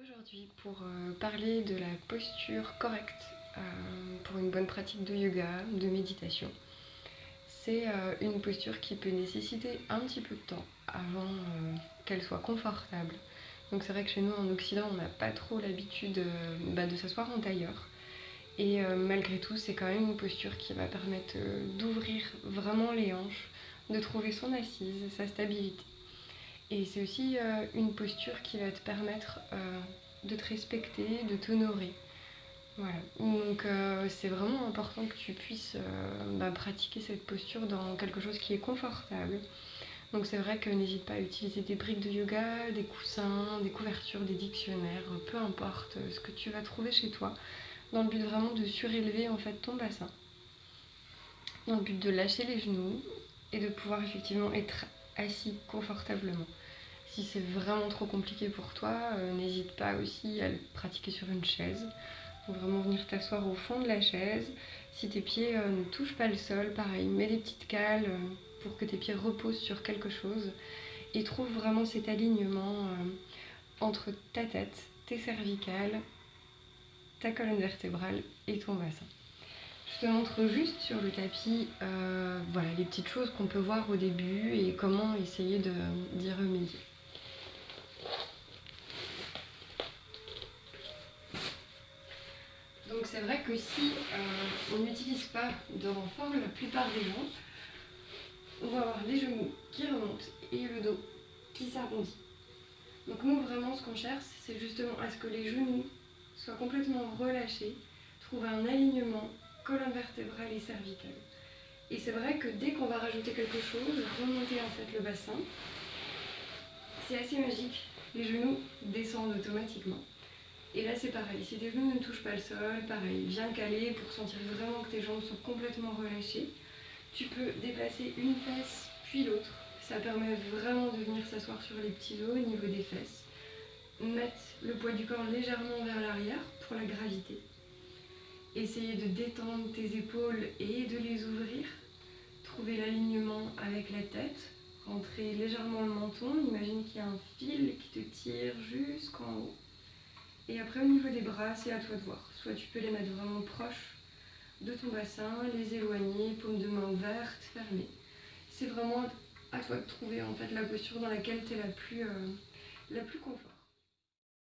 Aujourd'hui, pour parler de la posture correcte pour une bonne pratique de yoga, de méditation, c'est une posture qui peut nécessiter un petit peu de temps avant qu'elle soit confortable. Donc c'est vrai que chez nous en Occident, on n'a pas trop l'habitude de s'asseoir en tailleur. Et malgré tout, c'est quand même une posture qui va permettre d'ouvrir vraiment les hanches, de trouver son assise, sa stabilité. Et c'est aussi une posture qui va te permettre de te respecter, de t'honorer. Voilà. Donc c'est vraiment important que tu puisses pratiquer cette posture dans quelque chose qui est confortable. Donc c'est vrai que n'hésite pas à utiliser des briques de yoga, des coussins, des couvertures, des dictionnaires, peu importe ce que tu vas trouver chez toi, dans le but vraiment de surélever en fait ton bassin, dans le but de lâcher les genoux et de pouvoir effectivement être assis confortablement. Si c'est vraiment trop compliqué pour toi, n'hésite pas aussi à le pratiquer sur une chaise. Donc vraiment venir t'asseoir au fond de la chaise. Si tes pieds ne touchent pas le sol, pareil, mets des petites cales pour que tes pieds reposent sur quelque chose. Et trouve vraiment cet alignement entre ta tête, tes cervicales, ta colonne vertébrale et ton bassin. Je te montre juste sur le tapis les petites choses qu'on peut voir au début et comment essayer d'y remédier. Donc c'est vrai que si on n'utilise pas de renfort, la plupart des gens, on va avoir les genoux qui remontent et le dos qui s'arrondit. Donc nous vraiment ce qu'on cherche, c'est justement à ce que les genoux soient complètement relâchés, trouver un alignement colonne vertébrale et cervicale. Et c'est vrai que dès qu'on va rajouter quelque chose, remonter en fait le bassin, c'est assez magique. Les genoux descendent automatiquement. Et là c'est pareil, si tes genoux ne touchent pas le sol, pareil, viens caler pour sentir vraiment que tes jambes sont complètement relâchées. Tu peux déplacer une fesse puis l'autre. Ça permet vraiment de venir s'asseoir sur les petits os au niveau des fesses. Mettre le poids du corps légèrement vers l'arrière pour la gravité. Essayer de détendre tes épaules et de les ouvrir. Trouver l'alignement avec la tête. Rentrer légèrement le menton. Imagine qu'il y a un fil qui te tire jusqu'en haut. Et après au niveau des bras, c'est à toi de voir. Soit tu peux les mettre vraiment proches de ton bassin, les éloigner, paume de main ouverte, fermée. C'est vraiment à toi de trouver en fait la posture dans laquelle tu es la plus confortable.